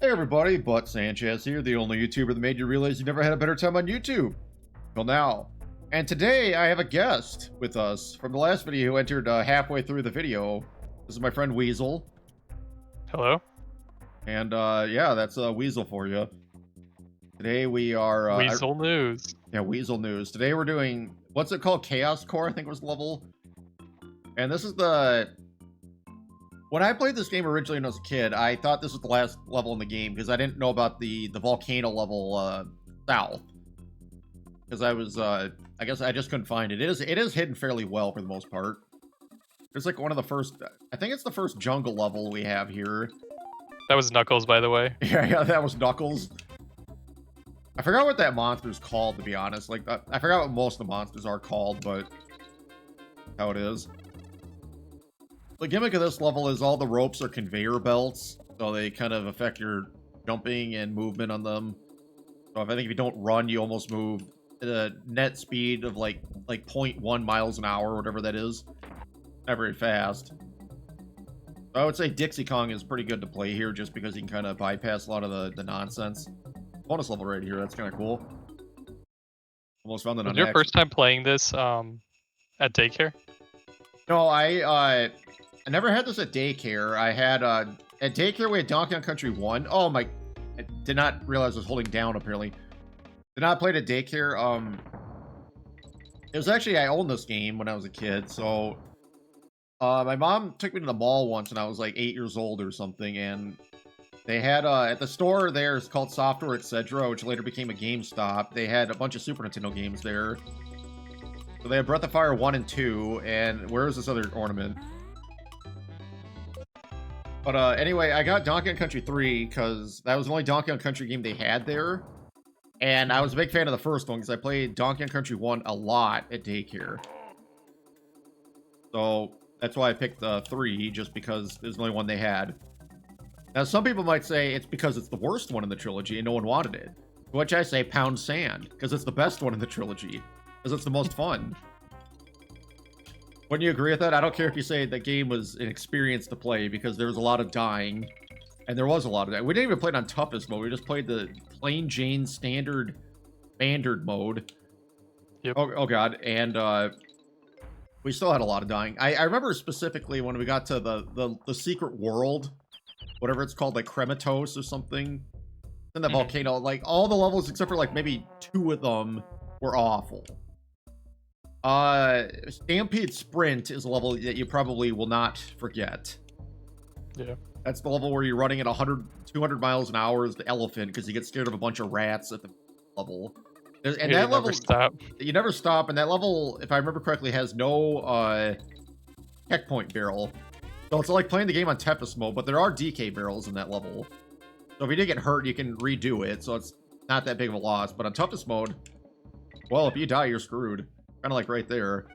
Hey everybody, Butt Sanchez here, the only YouTuber that made you realize you never had a better time on YouTube. Till now. And today I have a guest with us from the last video who entered halfway through the video. This is my friend Weasel. Hello. And yeah, that's Weasel for you. Today we are... Weasel News. Yeah, Weasel News. Today we're doing... What's it called? Kaos Kore, I think was the level. And this is the... When I played this game originally when I was a kid, I thought this was the last level in the game because I didn't know about the volcano level south. Because I was, I guess I just couldn't find it. It is hidden fairly well for the most part. It's like one of the first, I think it's the first jungle level we have here. That was Knuckles, by the way. Yeah, that was Knuckles. I forgot what that monster's called, to be honest. Like, I forgot what most of the monsters are called, but how it is. The gimmick of this level is all the ropes are conveyor belts, so they kind of affect your jumping and movement on them. So I think if you don't run, you almost move at a net speed of like 0.1 miles an hour, or whatever that is. Not very fast. So I would say Dixie Kong is pretty good to play here, just because you can kind of bypass a lot of the nonsense. Bonus level right here, that's kind of cool. Almost found that on your first time playing this at daycare? No, I never had this at daycare. I had, at daycare we had Donkey Kong Country 1. Oh my, I did not realize I was holding down, apparently. Did not play it at daycare. It was actually, I owned this game when I was a kid, so, my mom took me to the mall once when I was like 8 years old or something, and they had, at the store there, it's called Software Etc., which later became a GameStop. They had a bunch of Super Nintendo games there. So they had Breath of Fire 1 and 2, and where's this other ornament? But anyway, I got Donkey Kong Country 3 because that was the only Donkey Kong Country game they had there. And I was a big fan of the first one because I played Donkey Kong Country 1 a lot at daycare. So that's why I picked 3, just because it was the only one they had. Now, some people might say it's because it's the worst one in the trilogy and no one wanted it. To which I say pound sand, because it's the best one in the trilogy. Because it's the most fun. Wouldn't you agree with that? I don't care if you say the game was an experience to play, because there was a lot of dying. And there was a lot of that. We didn't even play it on toughest mode. We just played the plain Jane standard mode. Yep. Oh god. And we still had a lot of dying. I remember specifically when we got to the secret world, whatever it's called, like Crematos or something. In the volcano, like all the levels except for like maybe 2 of them were awful. Stampede Sprint is a level that you probably will not forget. Yeah. That's the level where you're running at 200 miles an hour as the elephant because you get scared of a bunch of rats at the level. And that level, never stop. You never stop, and that level, if I remember correctly, has no checkpoint barrel. So it's like playing the game on toughest mode, but there are DK barrels in that level. So if you did get hurt, you can redo it, so it's not that big of a loss. But on toughest mode, well, if you die, you're screwed. Kind of like right there.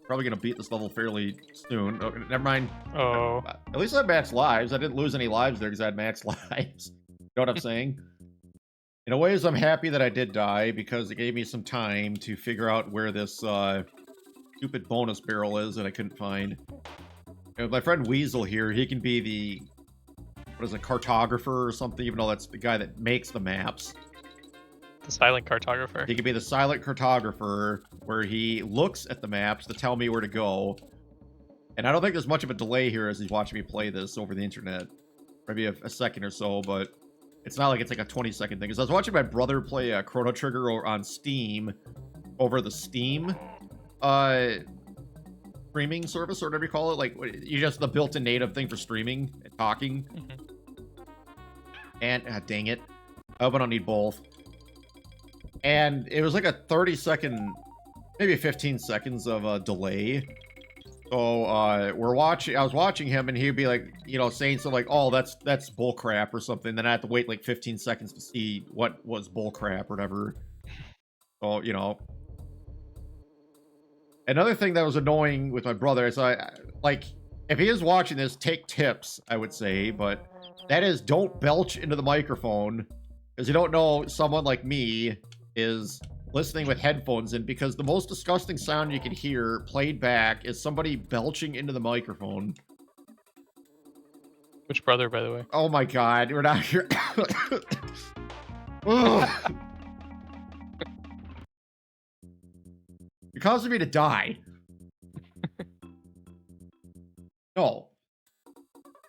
Probably gonna beat this level fairly soon. Oh, never mind. Oh. At least I had max lives. I didn't lose any lives there because I had max lives. You know what I'm saying? In a ways, I'm happy that I did die because it gave me some time to figure out where this stupid bonus barrel is that I couldn't find. You know, my friend Weasel here, he can be the, what is it, cartographer or something, even though that's the guy that makes the maps. The silent cartographer. He could be the silent cartographer, where he looks at the maps to tell me where to go. And I don't think there's much of a delay here as he's watching me play this over the internet. Maybe a second or so, but it's not like it's like a 20-second thing. Because I was watching my brother play Chrono Trigger on Steam, over the Steam streaming service, or whatever you call it. Like, you just the built-in native thing for streaming and talking. And, dang it. I hope I don't need both. And it was like a 30-second, maybe 15 seconds of a delay. So I was watching him, and he'd be like, you know, saying something like, "Oh, that's bullcrap" or something. Then I had to wait like 15 seconds to see what was bullcrap or whatever. So, you know. Another thing that was annoying with my brother is like, if he is watching this, take tips, I would say, but that is, don't belch into the microphone, because you don't know someone like me is listening with headphones in, because the most disgusting sound you can hear played back is somebody belching into the microphone. Which brother, by the way? Oh my god, we're not here. Ugh. You're causing me to die. No.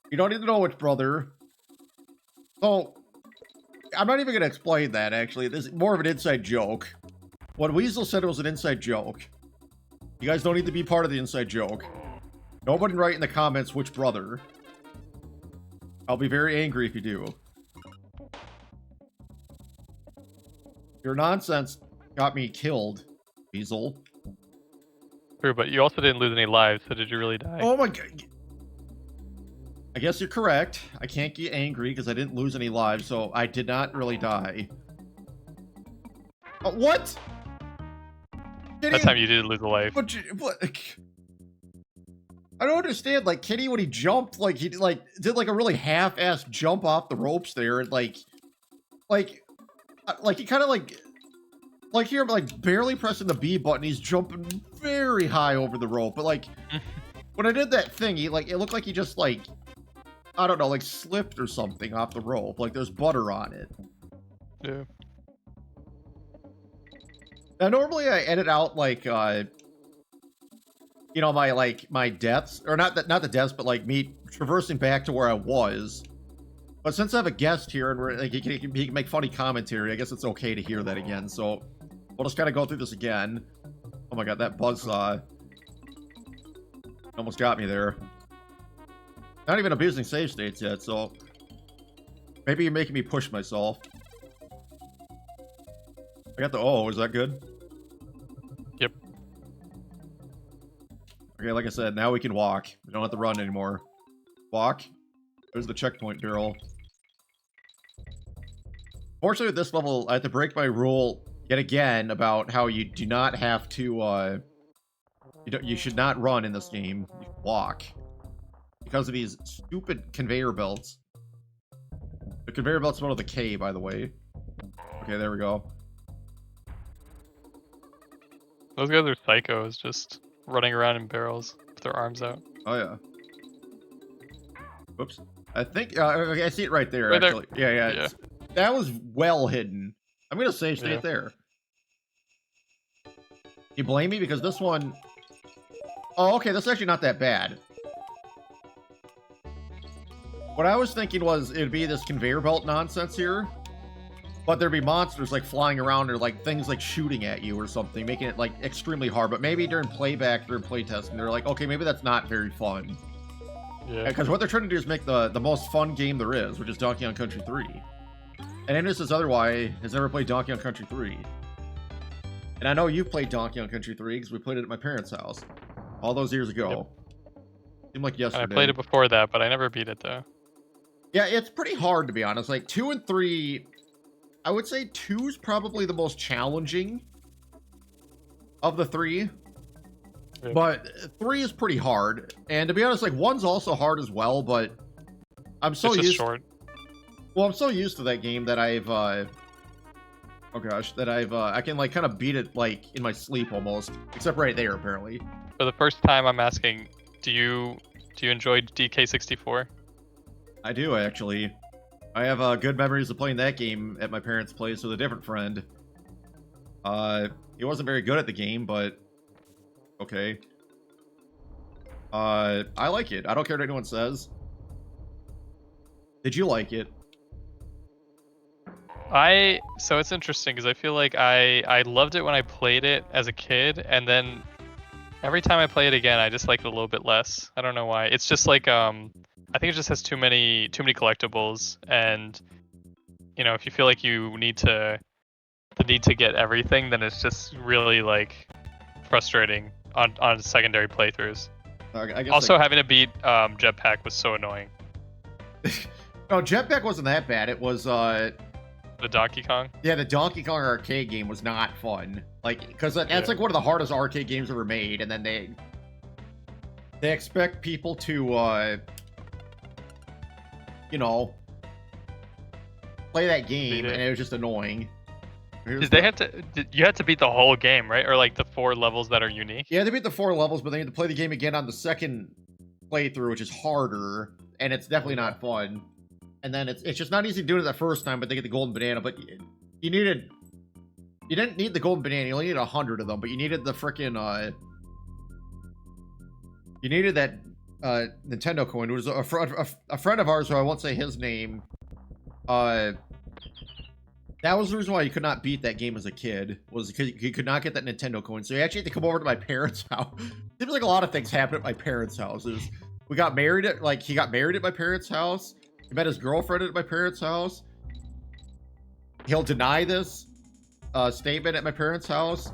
You don't need to know which brother. So, I'm not even going to explain that, actually. This is more of an inside joke. What Weasel said was an inside joke. You guys don't need to be part of the inside joke. Nobody write in the comments which brother. I'll be very angry if you do. Your nonsense got me killed, Weasel. True, but you also didn't lose any lives, so did you really die? Oh my god. I guess you're correct. I can't get angry because I didn't lose any lives, so I did not really die. What? That time you did lose a life. What? I don't understand. Like Kitty, when he jumped, like he did like a really half-assed jump off the ropes there, and like he kind of like here, like barely pressing the B button. He's jumping very high over the rope, but like when I did that thing, he like it looked like he just like I don't know, like slipped or something off the rope. Like there's butter on it. Yeah. Now normally I edit out like you know, my deaths, or not the deaths, but like me traversing back to where I was. But since I have a guest here and we're like he can make funny commentary, I guess it's okay to hear that again. So we'll just kind of go through this again. Oh my god, that buzzsaw almost got me there. Not even abusing save states yet, so maybe you're making me push myself. I got the is that good? Yep. Okay, like I said, now we can walk. We don't have to run anymore. Walk. There's the checkpoint barrel. Fortunately, at this level, I have to break my rule yet again about how you do not have to, you should not run in this game. You walk. Because of these stupid conveyor belts. The conveyor belt's one of the K, by the way. Okay, there we go. Those guys are psychos, just running around in barrels with their arms out. Oh, yeah. Whoops. I think, okay, I see it right there, Right actually. there. Yeah. That was well hidden. I'm gonna save state there. You blame me? Because this one... Oh, okay, that's actually not that bad. What I was thinking was it'd be this conveyor belt nonsense here, but there'd be monsters like flying around or like things like shooting at you or something, making it like extremely hard. But maybe during playback, during playtesting, they're like, okay, maybe that's not very fun. Yeah. Because what they're trying to do is make the most fun game there is, which is Donkey Kong Country 3. And Ennis is otherwise has never played Donkey Kong Country 3. And I know you've played Donkey Kong Country 3 because we played it at my parents' house all those years ago. Yep. Seemed like yesterday. I played it before that, but I never beat it though. Yeah, it's pretty hard to be honest. Like 2 and 3, I would say 2's probably the most challenging of the 3. Yeah. But 3 is pretty hard. And to be honest, like 1's also hard as well, but I'm so it's used short. Well, I'm so used to that game that I've oh gosh, that I can like kind of beat it like in my sleep almost. Except right there apparently. For the first time I'm asking, do you enjoy DK64? I do actually. I have good memories of playing that game at my parents' place with a different friend. He wasn't very good at the game, but okay. I like it. I don't care what anyone says. Did you like it? So it's interesting because I feel like I loved it when I played it as a kid, and then every time I play it again, I just like it a little bit less. I don't know why. It's just like I think it just has too many collectibles, and you know, if you feel like you need to get everything, then it's just really like frustrating on secondary playthroughs. I guess Also, having to beat Jetpack was so annoying. No, Jetpack wasn't that bad. It was The Donkey Kong? yeah, the Donkey Kong arcade game was not fun. Like, because that's like one of the hardest arcade games ever made, and then they expect people to you know, play that game, and it was just annoying. You had to beat the whole game, right? Or like the 4 levels that are unique? Yeah, they beat the 4 levels, but they had to play the game again on the second playthrough, which is harder. and it's definitely not fun. And then it's just not easy doing it the first time, but they get the golden banana. But you didn't need the golden banana. You only needed 100 of them, but you needed the frickin' you needed that Nintendo coin. It was a friend of ours, who I won't say his name. That was the reason why you could not beat that game as a kid, was because he could not get that Nintendo coin. So he actually had to come over to my parents' house. Seems like a lot of things happened at my parents' houses. We got married at, like, he got married at my parents' house. He met his girlfriend at my parents' house. He'll deny this statement at my parents' house.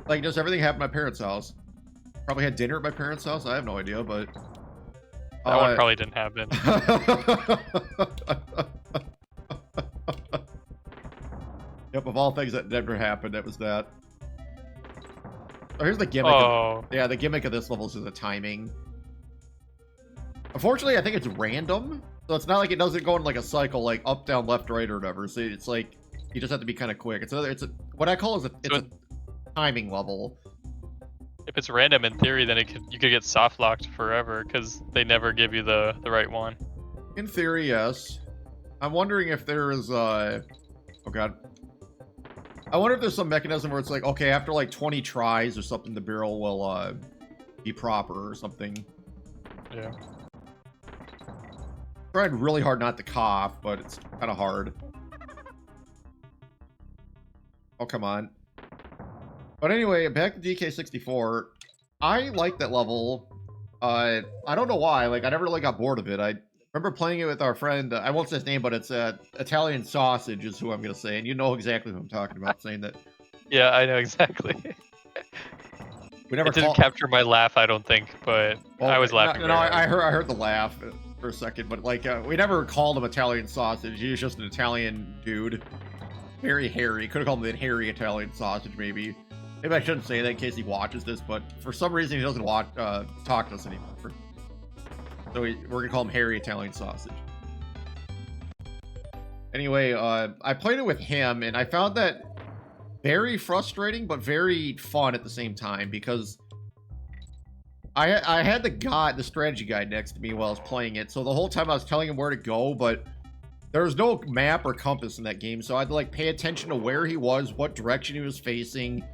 Like, just everything happened at my parents' house. Probably had dinner at my parents' house. I have no idea, but that one probably didn't happen. Yep, of all things that never happened, that was that. Oh, here's the gimmick. Oh. Yeah, the gimmick of this level is the timing. Unfortunately, I think it's random, so it's not like it doesn't go in like a cycle, like up, down, left, right, or whatever. So it's like you just have to be kind of quick. It's a what I call is a timing level. If it's random in theory, then you could get soft locked forever because they never give you the right one. In theory, yes. I'm wondering if there is oh god. I wonder if there's some mechanism where it's like, okay, after like 20 tries or something, the barrel will be proper or something. Yeah. Trying really hard not to cough, but it's kind of hard. Oh, come on. But anyway, back to DK64. I like that level. I don't know why. Like, I never really got bored of it. I remember playing it with our friend. I won't say his name, but it's Italian Sausage is who I'm going to say. And you know exactly who I'm talking about, saying that. Yeah, I know exactly. We never it didn't capture my laugh, I don't think, but I was laughing. No, I heard the laugh for a second, but like we never called him Italian Sausage. He was just an Italian dude. Very hairy. Could have called him the hairy Italian Sausage, maybe. Maybe I shouldn't say that in case he watches this, but for some reason he doesn't talk to us anymore. So we're gonna call him Hairy Italian Sausage. Anyway, I played it with him, and I found that very frustrating, but very fun at the same time, because I had the strategy guide next to me while I was playing it, so the whole time I was telling him where to go, but there was no map or compass in that game, so I had to like pay attention to where he was, what direction he was facing,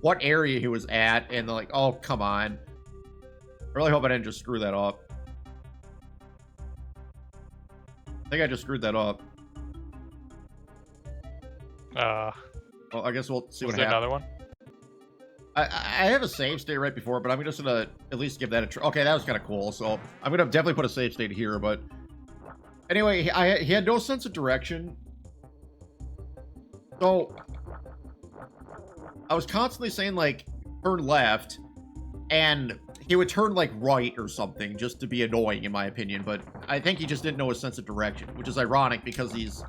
what area he was at, and like, oh, come on. I really hope I didn't just screw that up. I think I just screwed that up. Well, I guess we'll see what happens. Another one? I have a save state right before, but I'm just gonna at least give that a try. Okay, that was kind of cool. So I'm gonna definitely put a save state here. But anyway, he had no sense of direction. So I was constantly saying like turn left, and he would turn like right or something just to be annoying, in my opinion. But I think he just didn't know his sense of direction, which is ironic because he's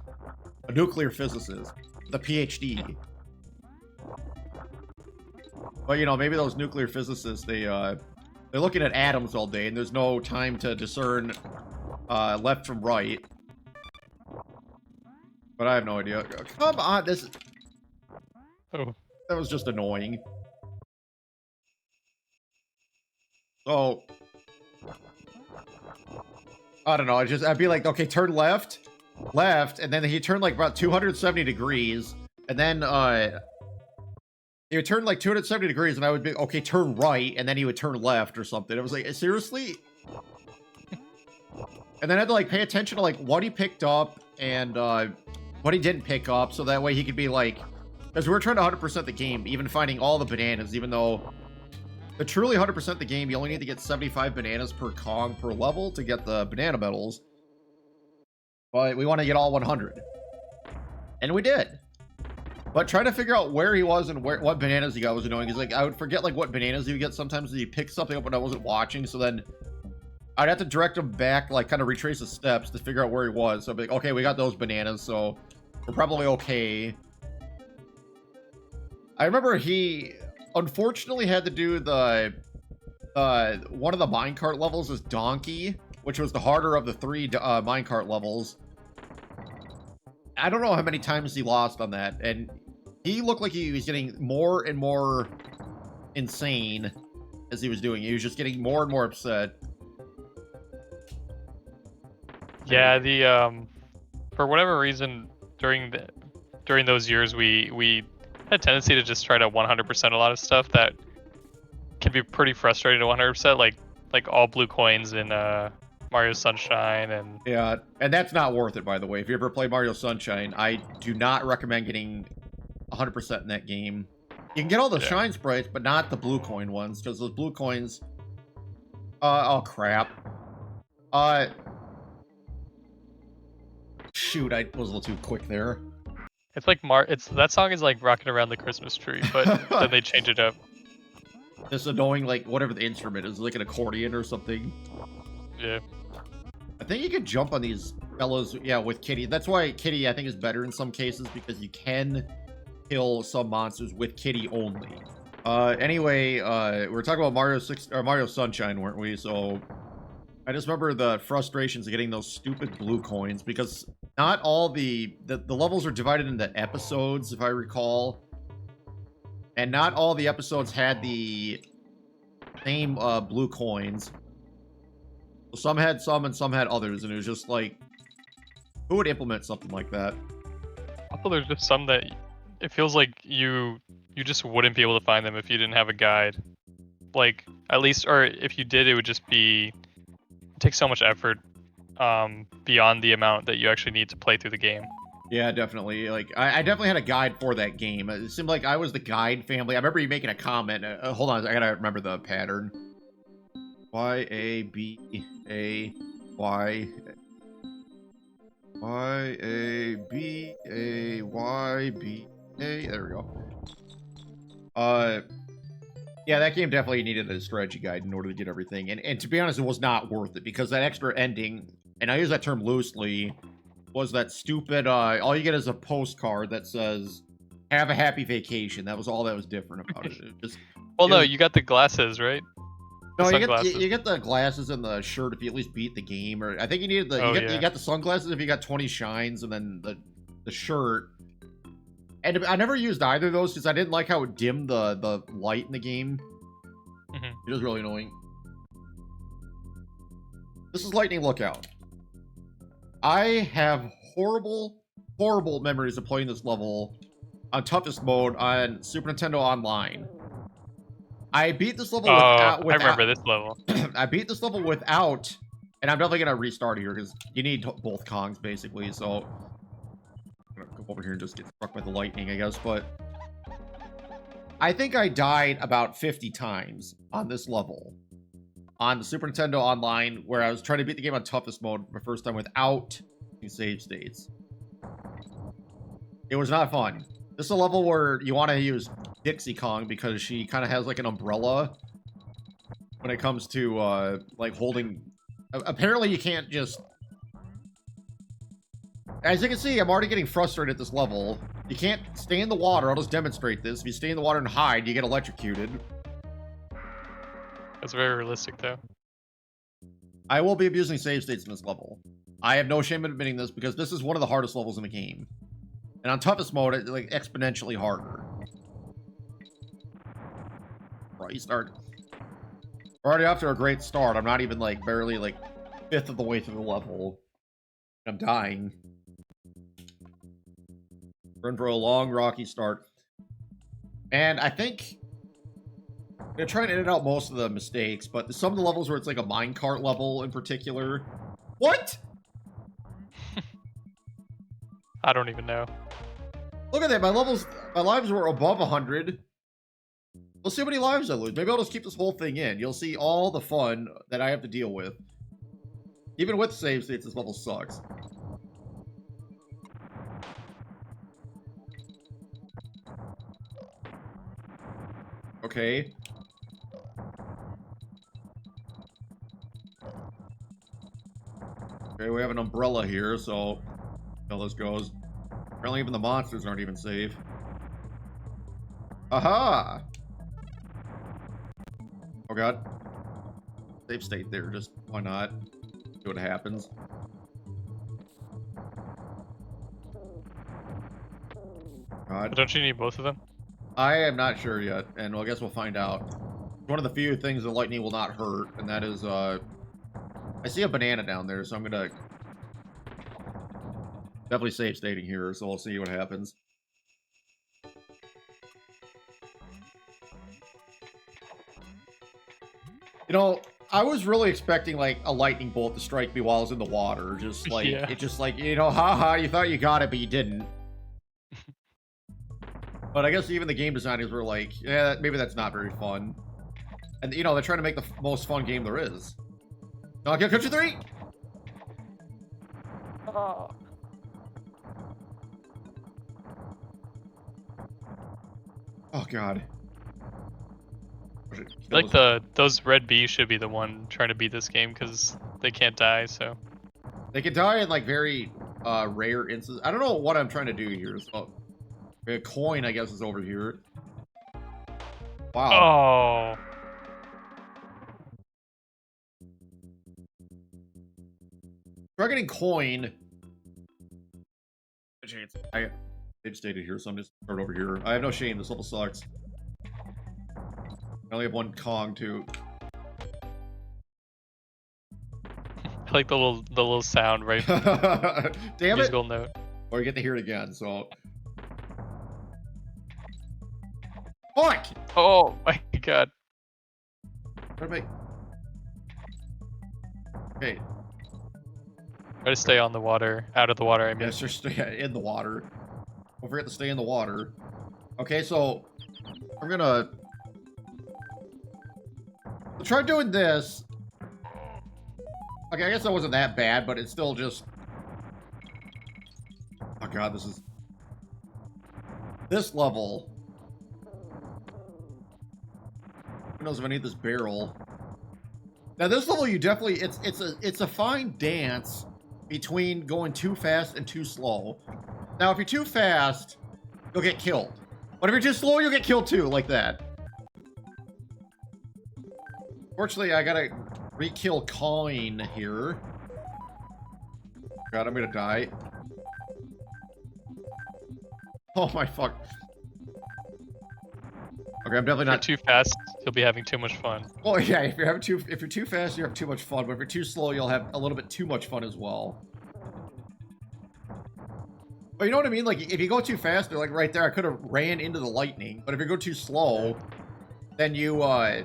a nuclear physicist, the PhD. But you know, maybe those nuclear physicists, they're looking at atoms all day, and there's no time to discern left from right. But I have no idea. Come on, this. Oh. That was just annoying. So I don't know. I'd be like, okay, turn left, and then he'd turn like about 270 degrees, and then he would turn like 270 degrees, and I would be, okay, turn right, and then he would turn left or something. It was like, seriously? And then I had to like pay attention to like what he picked up and what he didn't pick up, so that way he could be like, because we were trying to 100% the game, even finding all the bananas, even though to truly 100% the game, you only need to get 75 bananas per Kong per level to get the banana medals. But we want to get all 100. And we did. But trying to figure out where he was and what bananas he got was annoying. Because like I would forget like what bananas he would get sometimes. He picked something up when I wasn't watching. So then I'd have to direct him back, like kind of retrace his steps to figure out where he was. So I'd be like, okay, we got those bananas, so we're probably okay. I remember he unfortunately had to do the one of the minecart levels is Donkey, which was the harder of the 3 minecart levels. I don't know how many times he lost on that, and he looked like he was getting more and more insane as he was doing it. He was just getting more and more upset. Yeah, for whatever reason during those years we had a tendency to just try to 100% a lot of stuff that can be pretty frustrating to 100%, like all blue coins in Mario Sunshine and Yeah, and that's not worth it, by the way. If you ever play Mario Sunshine, I do not recommend getting 100% in that game. You can get all the shine sprites, but not the blue coin ones, because those blue coins... oh, crap. Shoot, I was a little too quick there. It's like that song is like Rocking Around the Christmas Tree, but then they change it up. This annoying, like, whatever the instrument is, like an accordion or something. Yeah. I think you could jump on these fellows, yeah, with Kitty. That's why Kitty, I think, is better in some cases, because you can kill some monsters with Kitty only. Anyway, we were talking about Mario Sunshine, weren't we? So I just remember the frustrations of getting those stupid blue coins, because not all the levels are divided into episodes, if I recall. And not all the episodes had the same blue coins. Some had some and some had others, and it was just like, who would implement something like that? I thought there's just some that it feels like you just wouldn't be able to find them if you didn't have a guide. Like, at least, or if you did, it would just take so much effort beyond the amount that you actually need to play through the game. Yeah, definitely. Like, I definitely had a guide for that game. It seemed like I was the guide family. I remember you making a comment. Hold on, I gotta remember the pattern. Y-A-B-A-Y. Y-A-B-A-Y-B-A. There we go. Yeah, that game definitely needed a strategy guide in order to get everything. And to be honest, it was not worth it, because that extra ending, and I use that term loosely, was that stupid, all you get is a postcard that says, have a happy vacation. That was all that was different about it. No, you got the glasses, right? No, you get the glasses and the shirt if you at least beat the game. Or I think you needed you got the sunglasses if you got 20 shines, and then the shirt. And I never used either of those because I didn't like how it dimmed the light in the game. It was really annoying. This is Lightning Lookout. I have horrible memories of playing this level on toughest mode on Super Nintendo Online. I beat this level without... I remember this level. I beat this level without... And I'm definitely going to restart here, because you need both Kongs, basically, so... I'm going to go over here and just get struck by the lightning, I guess, but... I think I died about 50 times on this level. On the Super Nintendo Online, where I was trying to beat the game on toughest mode for the first time without save states. It was not fun. This is a level where you want to use Dixie Kong, because she kind of has like an umbrella when it comes to like holding... Apparently you can't just... As you can see, I'm already getting frustrated at this level. You can't stay in the water. I'll just demonstrate this. If you stay in the water and hide, you get electrocuted. That's very realistic, though. I will be abusing save states in this level. I have no shame in admitting this, because this is one of the hardest levels in the game. And on toughest mode, it's like exponentially harder. Right, you start. We're already off to a great start. I'm not even like barely like 1/5 of the way through the level. I'm dying. We're in for a long, rocky start. And I think I'm gonna try and edit out most of the mistakes, but some of the levels where it's like a minecart level in particular. What? I don't even know. Look at that, my lives were above 100. Let's see how many lives I lose. Maybe I'll just keep this whole thing in. You'll see all the fun that I have to deal with. Even with save states, this level sucks. Okay. Okay, we have an umbrella here, so how this goes. Apparently even the monsters aren't even safe. Aha! Oh god. Save state there, just why not? See what happens. God. Don't you need both of them? I am not sure yet, and well, I guess we'll find out. One of the few things that lightning will not hurt, and that is, I see a banana down there, so I'm gonna Definitely safe stating here, so we'll see what happens. You know, I was really expecting like a lightning bolt to strike me while I was in the water. Just like Yeah. it just like, you know, haha, you thought you got it, but you didn't. But I guess even the game designers were like, yeah, maybe that's not very fun. And you know, they're trying to make the most fun game there is. No, get Country 3! Oh. Oh god. Like those red bees should be the one trying to beat this game because they can't die, so. They can die in like very rare instances. I don't know what I'm trying to do here. So, a coin, I guess, is over here. Wow. Oh. Try getting coin. I they've stated here, so I'm just start over here. I have no shame. This level sucks. I only have one Kong too. I like the little sound right. Damn it! Musical note. Or you get to hear it again. So. Fuck! Oh my god. Okay. Try to stay on the water, out of the water. I mean. Yes, just stay in the water. Don't forget to stay in the water. Okay, so I'm gonna try doing this. Okay, I guess that wasn't that bad, but it's still just. Oh god, this level. Who knows if I need this barrel? Now this level, you definitely it's a fine dance between going too fast and too slow. Now, if you're too fast, you'll get killed. But if you're too slow, you'll get killed too, like that. Fortunately, I gotta re-kill coin here. God, I'm gonna die. Oh my fuck. Okay, I'm definitely not too fast. You'll be having too much fun. Well, yeah, if you're too fast, you have too much fun. But if you're too slow, you'll have a little bit too much fun as well. But you know what I mean? Like, if you go too fast, they're like right there. I could have ran into the lightning. But if you go too slow, then you, oh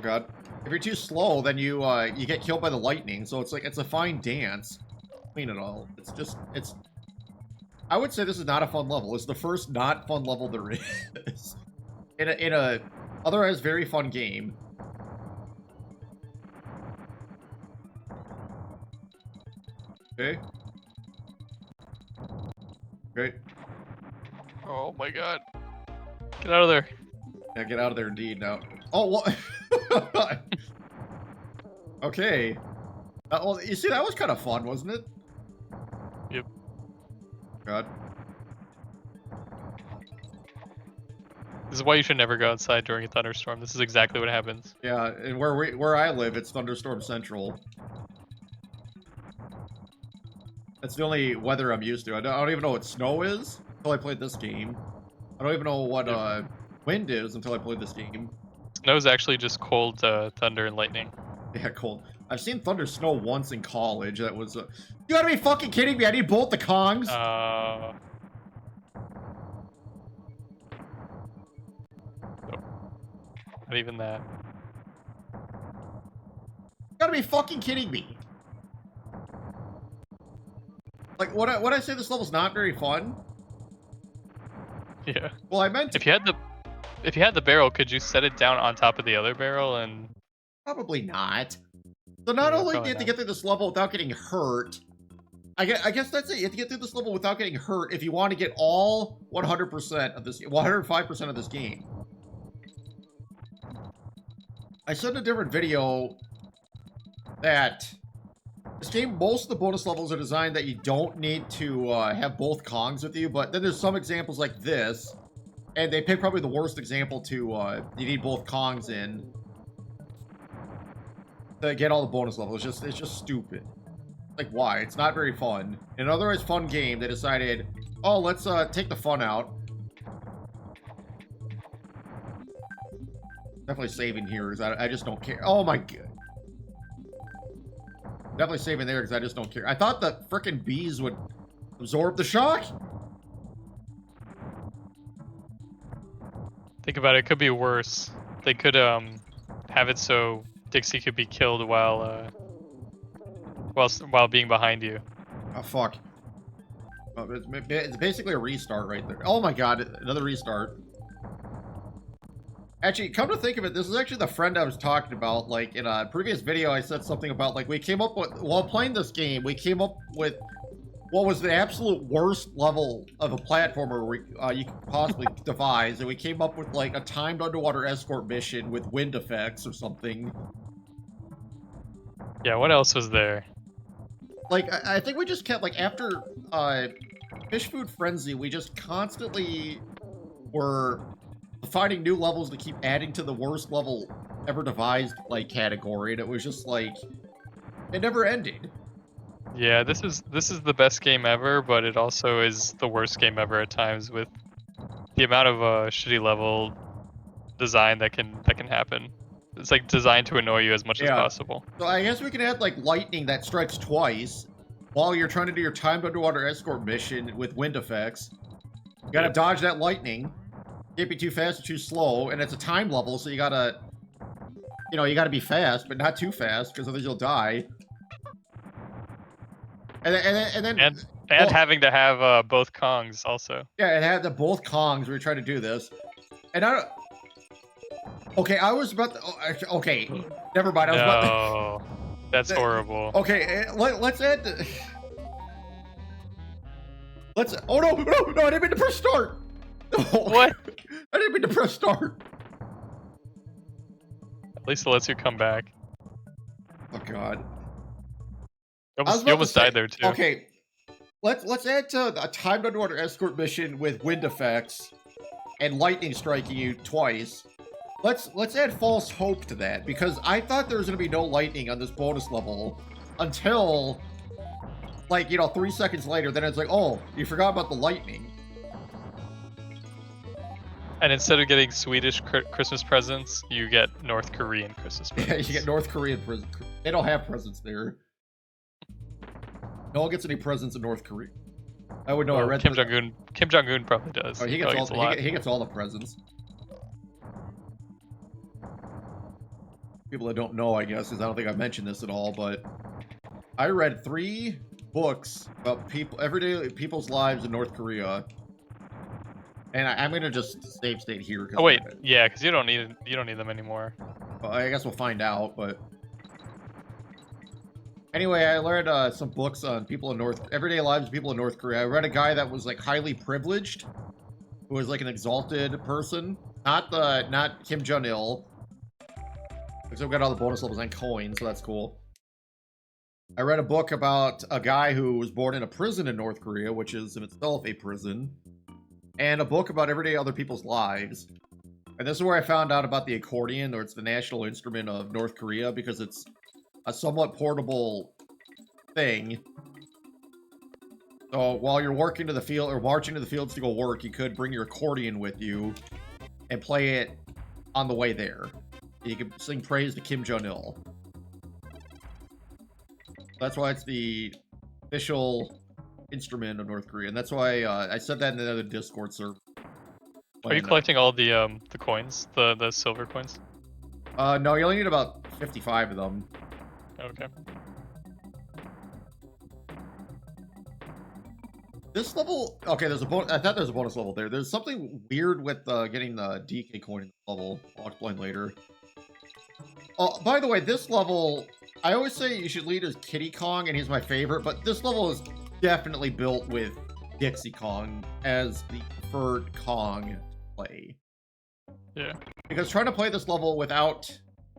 god. If you're too slow, then you get killed by the lightning. So it's like, it's a fine dance. Between it all. It's just, I would say this is not a fun level. It's the first not fun level there is. In a otherwise very fun game. Okay. Great. Oh my god. Get out of there. Yeah, get out of there indeed now. Oh, what? Okay. Well, you see, that was kind of fun, wasn't it? Yep. God. This is why you should never go outside during a thunderstorm. This is exactly what happens. Yeah, and where I live, it's thunderstorm central. That's the only weather I'm used to. I don't even know what snow is until I played this game. I don't even know what wind is until I played this game. Snow's actually just cold thunder and lightning. Yeah, cold. I've seen thunder snow once in college. That was. You gotta be fucking kidding me! I need both the Kongs. Nope. Not even that. You gotta be fucking kidding me! Like, what I say this level's not very fun? Yeah. Well, I meant to. If you had the barrel, could you set it down on top of the other barrel and? Probably not. So not Yeah, only do probably you have to not. get through this level without getting hurt, I guess that's it. You have to get through this level without getting hurt if you want to get all 100% of this, 105% of this game. I said in a different video that this game, most of the bonus levels are designed that you don't need to have both Kongs with you, but then there's some examples like this, and they pick probably the worst example to, you need both Kongs in to get all the bonus levels. It's just stupid. Like, why? It's not very fun. In an otherwise fun game, they decided, oh, let's take the fun out. Definitely saving here, because I just don't care. Oh my god. Definitely saving there because I just don't care. I thought the frickin' bees would absorb the shock. Think about it. It could be worse. They could have it so Dixie could be killed while being behind you. Oh fuck. Oh, it's basically a restart right there. Oh my god, another restart. Actually, come to think of it, this is actually the friend I was talking about. Like, in a previous video, I said something about, like, we came up with, while playing this game, we came up with what was the absolute worst level of a platformer you could possibly devise, and we came up with, like, a timed underwater escort mission with wind effects or something. Yeah, what else was there? Like, I think we just kept, like, after, Fish Food Frenzy, we just constantly were finding new levels to keep adding to the worst level ever devised, like, category, and it was just, like, it never ended. Yeah, this is the best game ever, but it also is the worst game ever at times with the amount of shitty level design that can happen. It's like designed to annoy you as much as possible. So I guess we can add, like, lightning that strikes twice while you're trying to do your timed underwater escort mission with wind effects. You gotta dodge that lightning. Can't be too fast or too slow, and it's a time level, so you gotta, you know, you gotta be fast, but not too fast, because otherwise you'll die. And then having to have both Kongs also. Yeah, it had the both Kongs. We were trying to do this, and I don't. Okay, I was about to. Okay, never mind. I was about to, that's horrible. Okay, let's add. Let's. Oh no! No! I didn't mean to press start. What? I didn't mean to press start. At least it lets you come back. Oh god. You almost died there too. Okay, let's add to a timed underwater escort mission with wind effects and lightning striking you twice. Let's add false hope to that, because I thought there was gonna be no lightning on this bonus level until, like, you know, 3 seconds later. Then it's like, oh, you forgot about the lightning. And instead of getting Swedish Christmas presents, you get North Korean Christmas presents. Yeah, you get North Korean presents. They don't have presents there. No one gets any presents in North Korea. I would know. Well, I read Kim Jong-un probably does. Oh, he gets all the presents. People that don't know, I guess, because I don't think I mentioned this at all, but I read 3 books about everyday people's lives in North Korea. And I'm gonna just save state here. Oh wait, yeah, because you don't need them anymore. Well, I guess we'll find out. But anyway, I learned some books on everyday lives of people in North Korea. I read a guy that was, like, highly privileged, who was, like, an exalted person, not Kim Jong-il. Because I've got all the bonus levels and coins, so that's cool. I read a book about a guy who was born in a prison in North Korea, which is in itself a prison. And a book about everyday other people's lives. And this is where I found out about the accordion, or it's the national instrument of North Korea, because it's a somewhat portable thing. So while you're working to the field, or marching to the fields to go work, you could bring your accordion with you and play it on the way there. You can sing praise to Kim Jong-il. That's why it's the official instrument of North Korea, and that's why I said that in another Discord server. Are you collecting all the coins, the silver coins? No, you only need about 55 of them. Okay. This level, okay, there's a bonus. I thought there was a bonus level there. There's something weird with getting the DK coin in the level. I'll explain later. Oh, by the way, this level, I always say you should lead as Kitty Kong, and he's my favorite, but this level is definitely built with Dixie Kong as the preferred Kong play. Yeah. Because trying to play this level without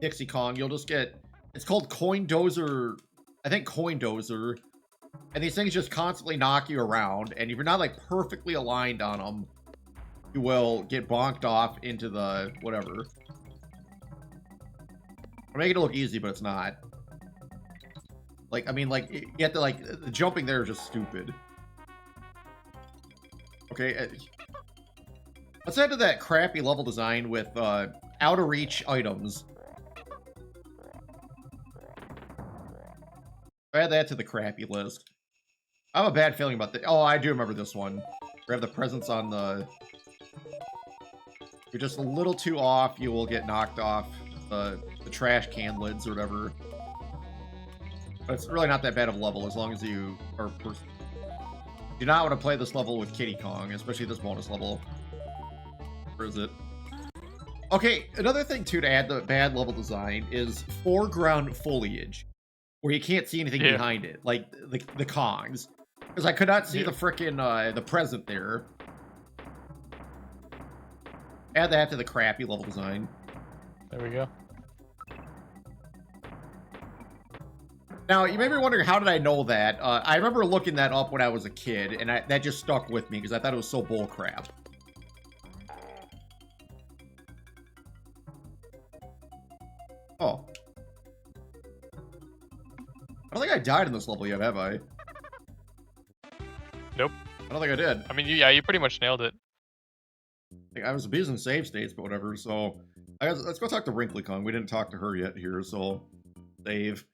Dixie Kong, you'll just get, it's called Koindozer, I think Koindozer, and these things just constantly knock you around, and if you're not, like, perfectly aligned on them, you will get bonked off into the whatever. I'm making it look easy, but it's not. Like, I mean, like, you have to, like, the jumping there is just stupid. Okay, let's add to that crappy level design with out-of-reach items. add that to the crappy list. I have a bad feeling about that. Oh, I do remember this one. We have the presents on the... If you're just a little too off, you will get knocked off the trash can lids or whatever. But it's really not that bad of a level as long as you are... Do not want to play this level with Kitty Kong, especially this bonus level. Where is it? Okay, another thing, too, to add the bad level design is foreground foliage, where you can't see anything behind it, like the Kongs. Because I could not see the frickin' the present there. Add that to the crappy level design. There we go. Now, you may be wondering, how did I know that? I remember looking that up when I was a kid, and that just stuck with me because I thought it was so bullcrap. Oh. I don't think I died in this level yet, have I? Nope. I don't think I did. I mean, yeah, you pretty much nailed it. I was abusing save states, but whatever, so... let's go talk to Wrinkly Kong. We didn't talk to her yet here, so... Save.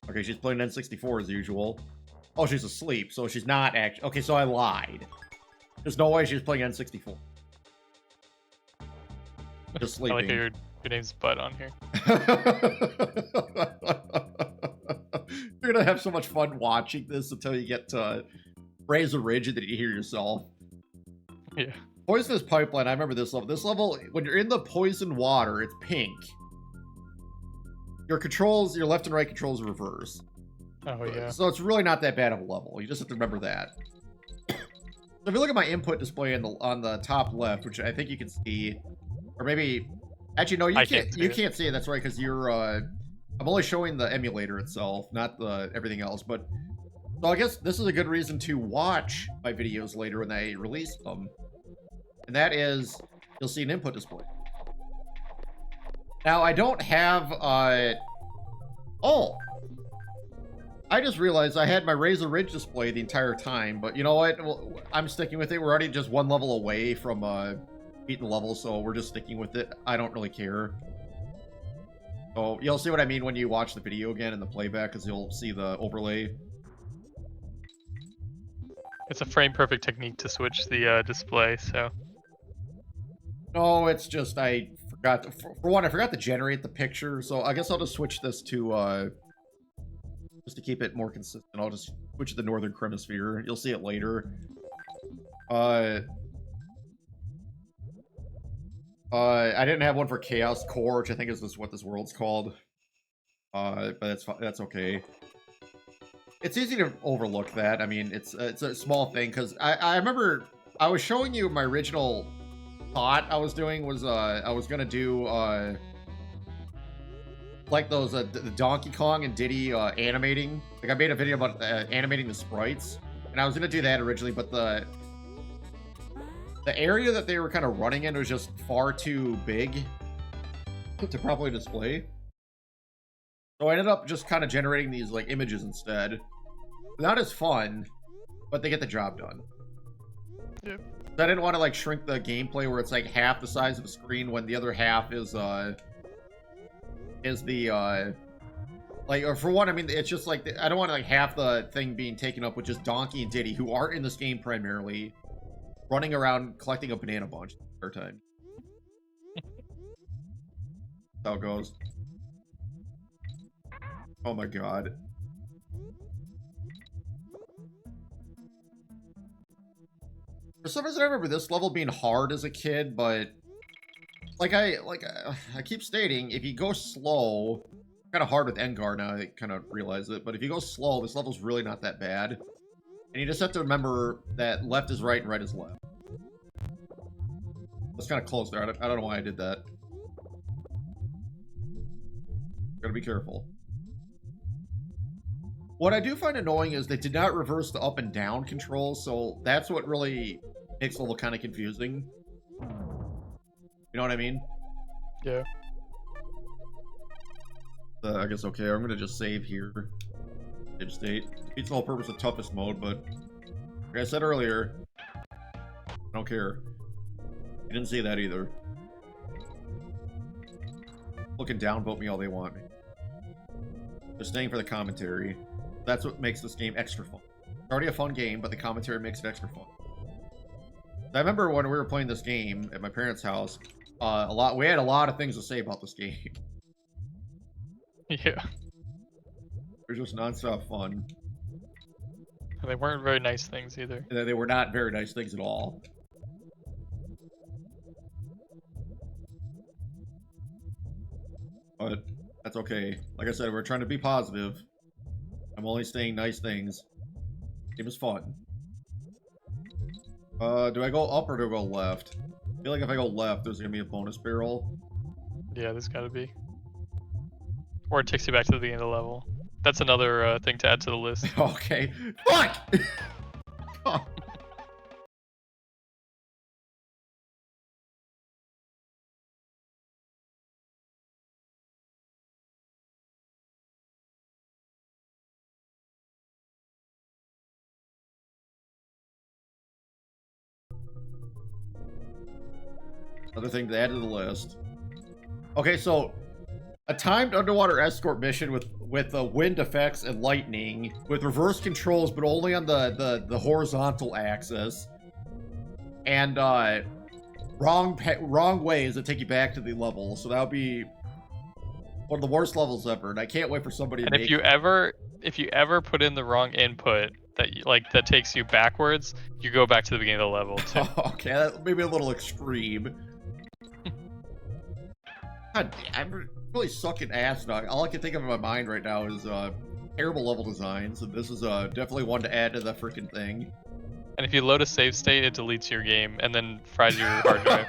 Okay, she's playing N64 as usual. Oh, she's asleep, so she's not actually... Okay, so I lied. There's no way she's playing N64. Just sleeping. I like how your name's Bud on here. You're gonna have so much fun watching this until you get to Razor Ridge and then you hear yourself. Yeah. Poisonous Pipeline, I remember this level. This level, when you're in the poison water, it's pink. Your controls, your left and right controls are reverse. Oh, yeah. So it's really not that bad of a level. You just have to remember that. So if you look at my input display on the top left, which I think you can see, or maybe... Actually, no, you can't see it. That's right, because you're... I'm only showing the emulator itself, not the everything else. But so I guess this is a good reason to watch my videos later when I release them. And that is, you'll see an input display. Now, I don't have, oh! I just realized I had my Razor Ridge display the entire time, but you know what? Well, I'm sticking with it. We're already just one level away from, beating the level, so we're just sticking with it. I don't really care. So, you'll see what I mean when you watch the video again in the playback, because you'll see the overlay. It's a frame-perfect technique to switch the display, so... No, it's just I forgot to, for one, I forgot to generate the picture, so I guess I'll just switch this to just to keep it more consistent. I'll just switch to the Northern Hemisphere. You'll see it later. I didn't have one for Kaos Kore, which I think is what this world's called. But that's okay. It's easy to overlook that. I mean, it's a small thing because I remember I was showing you my original thought I was doing was I was gonna do like those the Donkey Kong and Diddy animating. Like I made a video about animating the sprites, and I was gonna do that originally, but the area that they were kind of running in was just far too big to properly display. So I ended up just kind of generating these like images instead. Not as fun, but they get the job done. Yep. I didn't want to like shrink the gameplay where it's like half the size of the screen when the other half is the like, or for one, I mean, it's just like I don't want like half the thing being taken up with just Donkey and Diddy, who aren't in this game primarily, running around collecting a banana bunch the entire time. That's how it goes. Oh my god. For some reason, I remember this level being hard as a kid, but like I keep stating, if you go slow, kind of hard with Engar now, I kind of realize it, but if you go slow, this level's really not that bad. And you just have to remember that left is right and right is left. That's kind of close there. I don't know why I did that. Gotta be careful. What I do find annoying is they did not reverse the up and down controls, so that's what really makes the level kind of confusing. You know what I mean? Yeah. I guess okay, I'm gonna just save here. Save state. Beats the whole purpose of toughest mode, but like I said earlier, I don't care. You didn't see that either. Looking down, vote me all they want. They're staying for the commentary. That's what makes this game extra fun. It's already a fun game, but the commentary makes it extra fun. I remember when we were playing this game at my parents' house, we had a lot of things to say about this game. Yeah. It was just nonstop fun. They weren't very nice things either. And they were not very nice things at all. But that's okay. Like I said, we're trying to be positive. I'm only saying nice things. Game is fun. Do I go up or do I go left? I feel like if I go left, there's gonna be a bonus barrel. Yeah, there's gotta be. Or it takes you back to the beginning of the level. That's another thing to add to the list. Okay. Fuck! Oh. Another thing to add to the list. Okay, so a timed underwater escort mission with wind effects and lightning, with reverse controls, but only on the horizontal axis, and wrong ways that take you back to the level. So that would be one of the worst levels ever, and I can't wait for somebody to And if you ever put in the wrong input that takes you backwards, you go back to the beginning of the level too. Okay, that may be a little extreme. God, I'm really sucking ass now. All I can think of in my mind right now is terrible level designs, and this is definitely one to add to the freaking thing. And if you load a save state, it deletes your game and then fries your hard drive.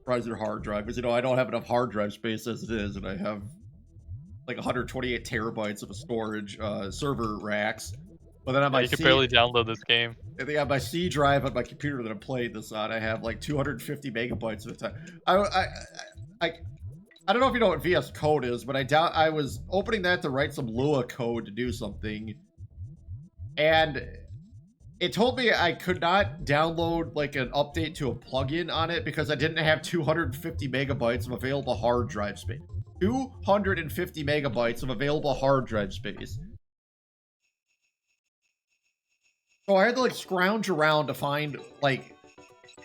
Fries your hard drive, because I don't have enough hard drive space as it is, and I have like 128 terabytes of storage server racks. But then on You can barely download this game. And then on my C drive on my computer that I'm playing this on, I have like 250 megabytes at a time. I don't know if you know what VS Code is, but I was opening that to write some Lua code to do something, and it told me I could not download like an update to a plugin on it because I didn't have 250 megabytes of available hard drive space. 250 megabytes of available hard drive space. So I had to like scrounge around to find like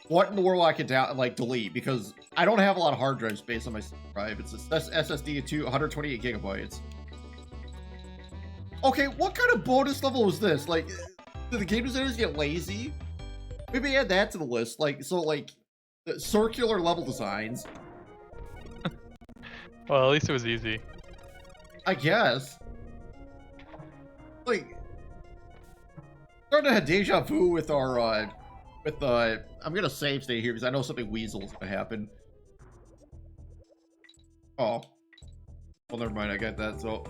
what in the world I could delete, because I don't have a lot of hard drive space on my drive. It's a SSD of 128 gigabytes. Okay, what kind of bonus level is this? Like, do the game designers get lazy? Maybe add that to the list. Like, so like circular level designs. Well, at least it was easy. I guess. Like, starting to have deja vu with our I'm gonna save state here because I know something weasel's gonna happen. Oh, well, never mind. I get that. So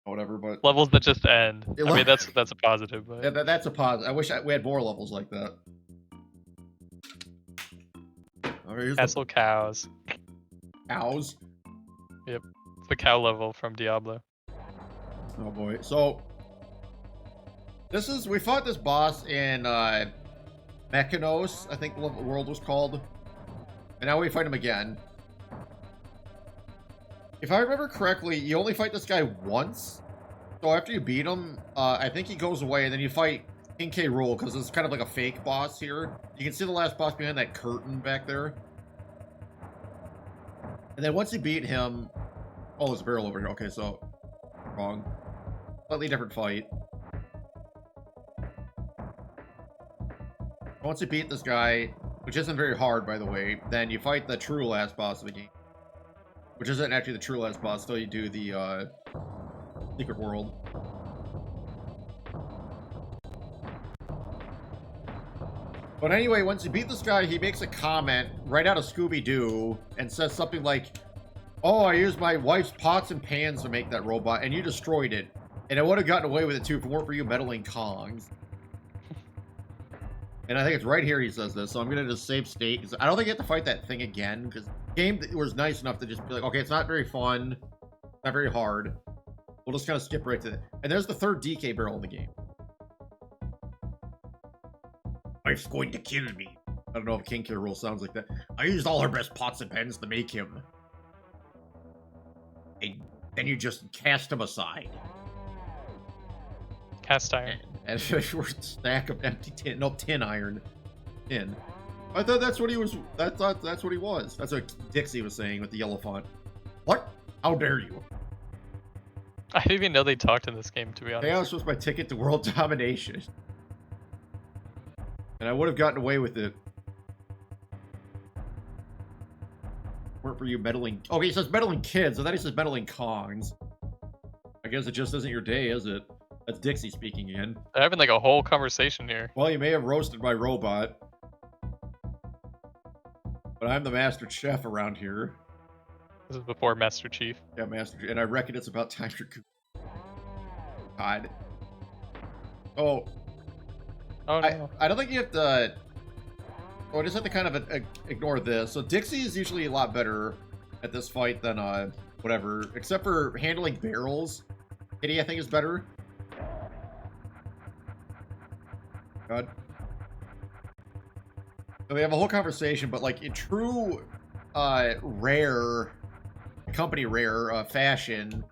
whatever. But levels that just end. I mean, that's a positive. But... Yeah, that's a positive. I wish we had more levels like that. Right, Kastle Kaos. Cows. Yep, it's the cow level from Diablo. Oh boy. So we fought this boss in Mechanos, I think the world was called. And now we fight him again. If I remember correctly, you only fight this guy once. So after you beat him, I think he goes away, and then you fight King K. Rool, because it's kind of like a fake boss here. You can see the last boss behind that curtain back there. And then once you beat him... Oh, there's a barrel over here. Okay, so... Wrong. Slightly different fight. Once you beat this guy, which isn't very hard, by the way, then you fight the true last boss of the game. Which isn't actually the true last boss, till you do the, secret world. But anyway, once you beat this guy, he makes a comment right out of Scooby-Doo and says something like, "Oh, I used my wife's pots and pans to make that robot, and you destroyed it. And I would have gotten away with it too if it weren't for you meddling Kongs." And I think it's right here he says this, so I'm gonna just save state, because I don't think you have to fight that thing again, because the game was nice enough to just be like, okay, it's not very fun, not very hard. We'll just kind of skip right to it. And there's the third DK barrel in the game. Wife's going to kill me. don't know if King K. Rool sounds like that. I used all her best pots and pans to make him. And then you just cast him aside. Cast iron. And a short stack of empty tin. No, tin iron. Tin. I thought that's what he was. I thought that's what he was. That's what Dixie was saying with the yellow font. What? How dare you? I didn't even know they talked in this game, to be honest. Kaos was my ticket to world domination. And I would have gotten away with it. Weren't for you meddling. Oh, he says meddling kids. I thought he says meddling Kongs. I guess it just isn't your day, is it? That's Dixie speaking in. They're having like a whole conversation here. Well, you may have roasted my robot. But I'm the master chef around here. This is before Master Chief. Yeah, Master Chief. And I reckon it's about time for... God. Oh. Oh, no. I don't think you have to... Oh, I just have to kind of ignore this. So Dixie is usually a lot better at this fight than whatever. Except for handling barrels. Kitty, I think, is better. God. So they have a whole conversation, but like in true rare company rare fashion,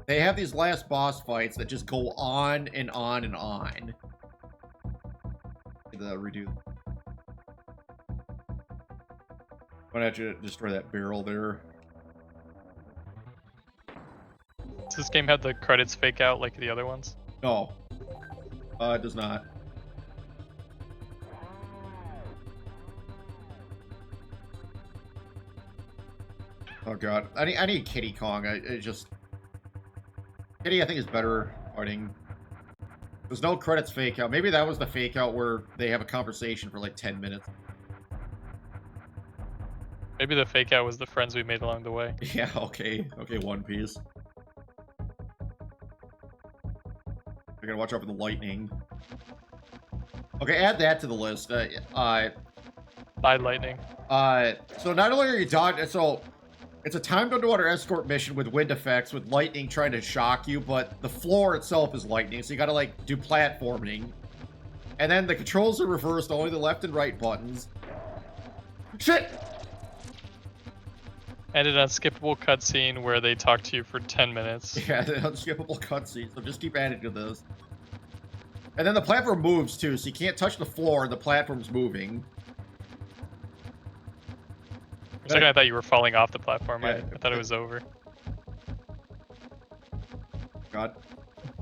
they have these last boss fights that just go on and on and on. Redo. Why don't you destroy that barrel there? Does this game have the credits fake out like the other ones? No. It does not. Oh god, I need Kitty Kong. I just Kitty I think is better fighting. There's no credits fake out. Maybe that was the fake out where they have a conversation for like 10 minutes. Maybe the fake out was the friends we made along the way. Yeah, okay, One Piece. I gotta watch out for the lightning. Okay, add that to the list. Bye, lightning. So not only are you dodging, so it's a timed underwater escort mission with wind effects, with lightning trying to shock you, but the floor itself is lightning, so you gotta, like, do platforming. And then the controls are reversed, only the left and right buttons. Shit! And an unskippable cutscene where they talk to you for 10 minutes. Yeah, the unskippable cutscene, so just keep adding to this. And then the platform moves, too, so you can't touch the floor, and the platform's moving. For a second, I thought you were falling off the platform. Yeah, I thought it was over. God.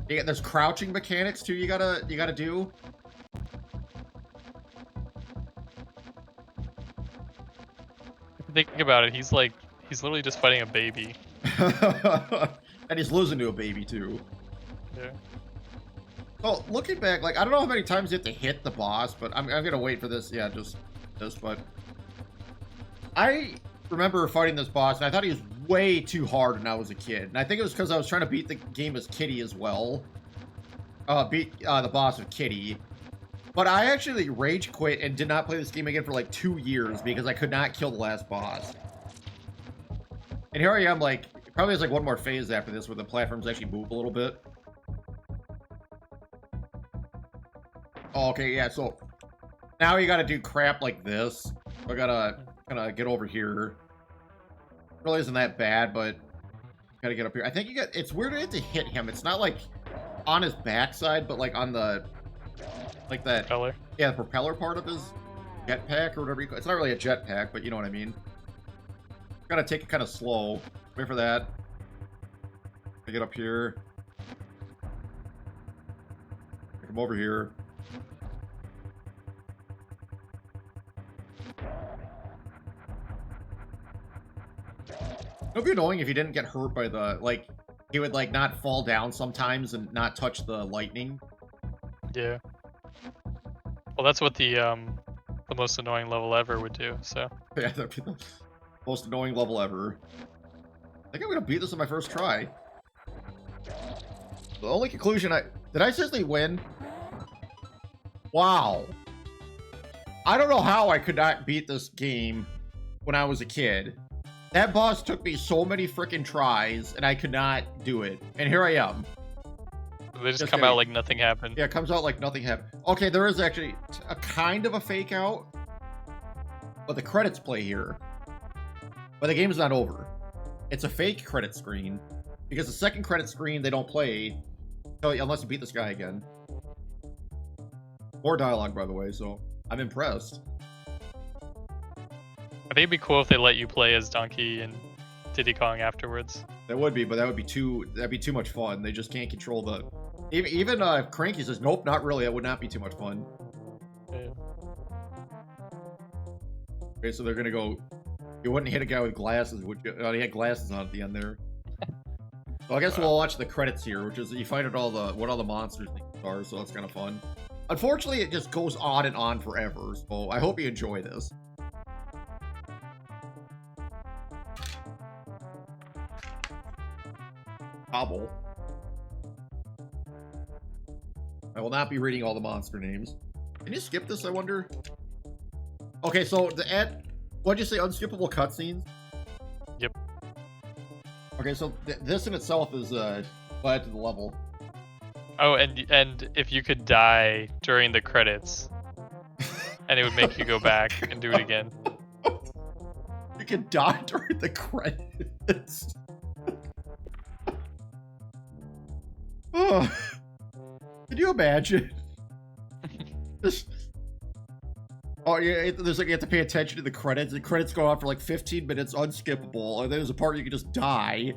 Yeah, there's crouching mechanics too. You gotta do. Think about it. He's literally just fighting a baby. And he's losing to a baby too. Yeah. So looking back, like I don't know how many times you have to hit the boss, but I'm gonna wait for this. Yeah, just this, but. I remember fighting this boss, and I thought he was way too hard when I was a kid. And I think it was because I was trying to beat the game as Kitty as well. Beat the boss with Kitty. But I actually rage quit and did not play this game again for like 2 years because I could not kill the last boss. And here I am, like, probably has like one more phase after this where the platforms actually move a little bit. Oh, okay, yeah, so now you gotta do crap like this. I gotta kind of get over here. Really isn't that bad, but gotta get up here. I think you got. It's weird to hit him. It's not like on his backside, but like on the like that. Propeller. Yeah, the propeller part of his jetpack or whatever you call it. It's not really a jetpack, but you know what I mean. Gotta take it kind of slow. Wait for that. I get up here. Come over here. It would be annoying if you didn't get hurt by the, like, he would, like, not fall down sometimes and not touch the lightning. Yeah. Well, that's what the most annoying level ever would do, so. Yeah, that'd be the most annoying level ever. I think I'm gonna beat this on my first try. The only conclusion did I seriously win? Wow. I don't know how I could not beat this game when I was a kid. That boss took me so many freaking tries, and I could not do it. And here I am. They just come out like nothing happened. Yeah, it comes out like nothing happened. Okay, there is actually a kind of a fake out, but the credits play here. But the game's not over. It's a fake credit screen, because the second credit screen they don't play unless you beat this guy again. More dialogue, by the way, so I'm impressed. I think it'd be cool if they let you play as Donkey and Diddy Kong afterwards. That would be, but that'd be too much fun. They just can't control the... Even Cranky says, nope, not really. That would not be too much fun. Yeah. Okay, so they're gonna go... You wouldn't hit a guy with glasses, would you? Oh, he had glasses on at the end there. So I guess we'll watch the credits here, which is you find out what all the monsters are, so that's kind of fun. Unfortunately, it just goes on and on forever, so I hope you enjoy this. Hobble. I will not be reading all the monster names. Can you skip this, I wonder? Okay, so what'd you say, unskippable cutscenes? Yep. Okay, so this in itself is add to the level. Oh, and if you could die during the credits, and it would make you go back and do it again. You could die during the credits. Oh, can you imagine? Oh yeah, there's like you have to pay attention to the credits. The credits go on for like 15 minutes, unskippable, and there's a part you can just die.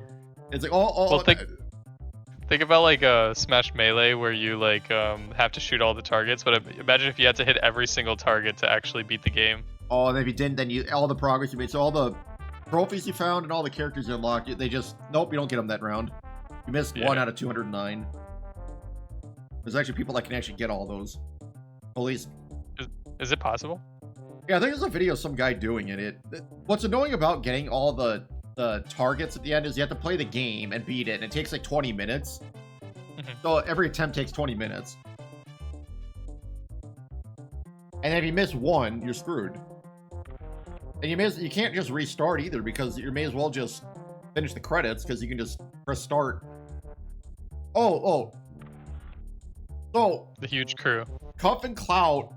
It's like Well, think about like Smash Melee where you like have to shoot all the targets, but imagine if you had to hit every single target to actually beat the game. Oh, and if you didn't, then all the progress you made, so all the trophies you found and all the characters you unlocked, they just nope, you don't get them that round. You missed 1 out of 209. There's actually people that can actually get all those. At least. Is it possible? Yeah, I think there's a video of some guy doing it. What's annoying about getting all the targets at the end is you have to play the game and beat it, and it takes like 20 minutes. So every attempt takes 20 minutes. And if you miss one, you're screwed. And you can't just restart either, because you may as well just finish the credits, because you can just press start. So the huge crew. Cuff and Clout,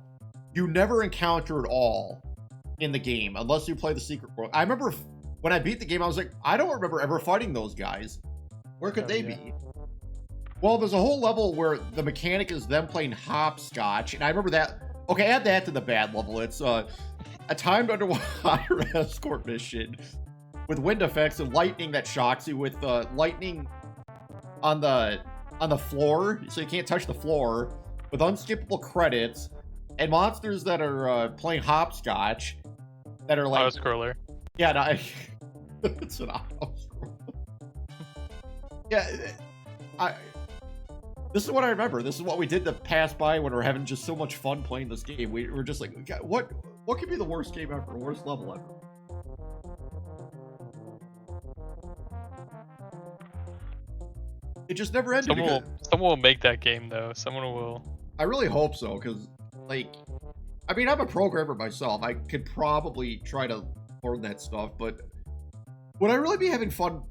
you never encounter at all in the game, unless you play the secret world. I remember when I beat the game, I was like, I don't remember ever fighting those guys. Where could they be? Well, there's a whole level where the mechanic is them playing hopscotch, and I remember that. Okay, add that to the bad level. It's a timed underwater escort mission with wind effects and lightning that shocks you, with lightning on the floor, so you can't touch the floor, with unskippable credits, and monsters that are playing hopscotch, that are like... Auto-scroller. Yeah, no, it's an auto-scroller. Yeah, this is what I remember. This is what we did to pass by when we're having just so much fun playing this game. We're just like, what could be the worst game ever, worst level ever? It just never ended. Someone will make that game, though. Someone will. I really hope so, because, like, I mean, I'm a programmer myself. I could probably try to learn that stuff, but would I really be having fun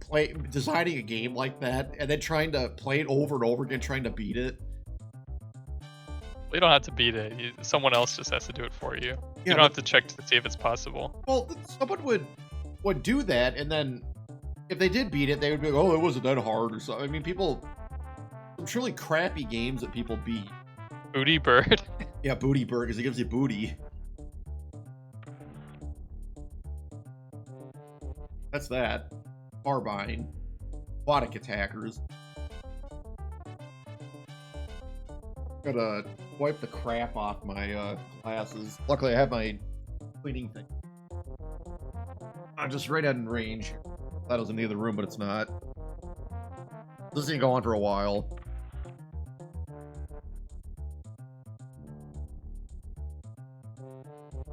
designing a game like that and then trying to play it over and over again, trying to beat it? You don't have to beat it. Someone else just has to do it for you. Yeah, you don't have to check to see if it's possible. Well, someone would do that, and then if they did beat it, they would be like, oh, it wasn't that hard or something. I mean, some truly crappy games that people beat. Booty Bird. Yeah, Booty Bird, because it gives you booty. That's that. Carbine. Aquatic attackers. Gotta wipe the crap off my glasses. Luckily, I have my cleaning thing. I'm just right in range. Thought it was in the other room, but it's not. This is gonna go on for a while.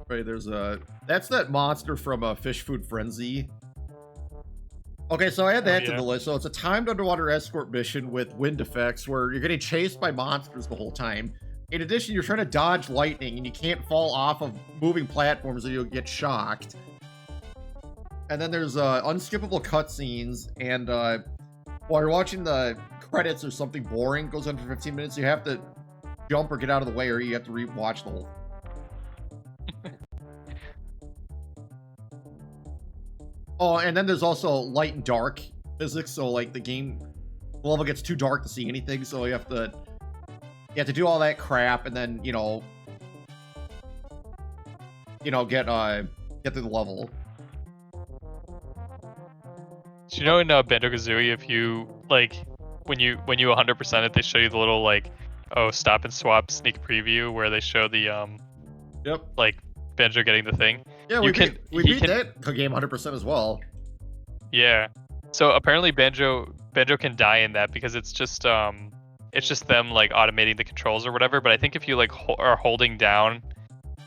Right, there's that's that monster from Fish Food Frenzy. Okay, so I add that to the list. So it's a timed underwater escort mission with wind effects where you're getting chased by monsters the whole time. In addition, you're trying to dodge lightning and you can't fall off of moving platforms or you'll get shocked. And then there's unskippable cutscenes, and while you're watching the credits or something boring goes on for 15 minutes, you have to jump or get out of the way, or you have to re-watch the whole. Oh, and then there's also light and dark physics. So like the level gets too dark to see anything, so you have to do all that crap, and then get through the level. Do you know in Banjo-Kazooie, if you like when you 100% it, they show you the little like stop and swap sneak preview where they show the like Banjo getting the thing. Yeah, we beat that game 100% as well. Yeah. So apparently Banjo can die in that because it's just them like automating the controls or whatever. But I think if you like are holding down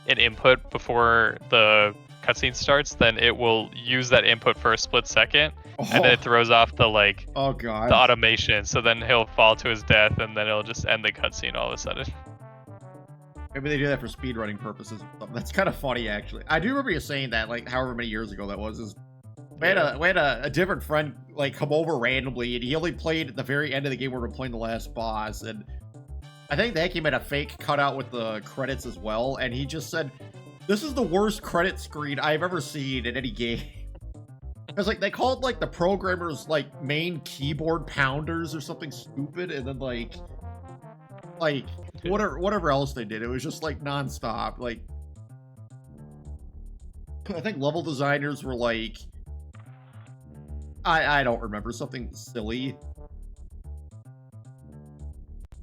an input before the cutscene starts, then it will use that input for a split second, and then it throws off the like the automation. So then he'll fall to his death, and then it'll just end the cutscene all of a sudden. Maybe they do that for speedrunning purposes or something. That's kind of funny, actually. I do remember you saying that, like, however many years ago that was. We had a different friend, like, come over randomly, and he only played at the very end of the game where we were playing the last boss, and I think that game had a fake cutout with the credits as well, and he just said, "This is the worst credit screen I've ever seen in any game." Because, like, they called, like, the programmers, like, main keyboard pounders or something stupid, and then, like whatever else they did, it was just like nonstop. Like, I think level designers were like, I don't remember, something silly,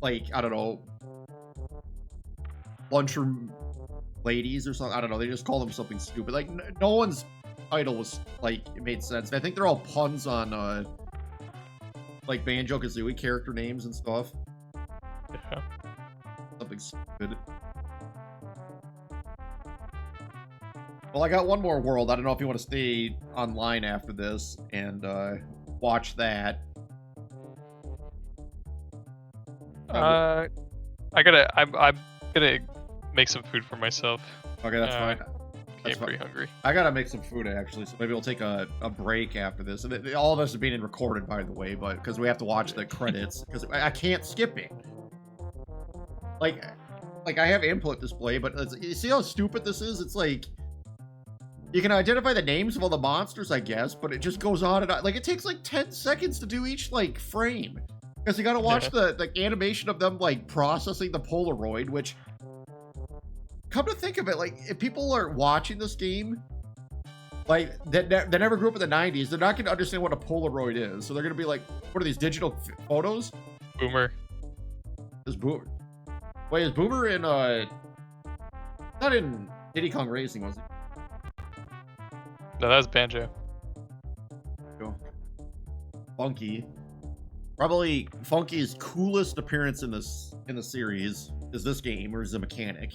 like, I don't know, lunchroom ladies or something. I don't know, they just call them something stupid. Like, no one's title was like, it made sense. I think they're all puns on like Banjo-Kazooie character names and stuff. Yeah. Something stupid. Well, I got one more world. I don't know if you want to stay online after this and watch that. I'm gonna make some food for myself. Okay, that's fine. I'm pretty hungry. I gotta make some food actually, so maybe we'll take a break after this. And all of this is being recorded, by the way, but because we have to watch the credits, because I can't skip it. Like I have input display, but you see how stupid this is? It's like, you can identify the names of all the monsters, I guess, but it just goes on and on. Like, it takes like 10 seconds to do each, like, frame. Because you gotta watch the animation of them, like, processing the Polaroid, which, come to think of it, like, if people are watching this game, like, that never grew up in the 90s, they're not gonna understand what a Polaroid is. So they're gonna be like, what are these, digital photos? Boomer. Is Boomer... Wait, is Boomer in, not in Diddy Kong Racing, was he? No, that was Banjo. Funky. Probably Funky's coolest appearance in the series is this game, or is a mechanic.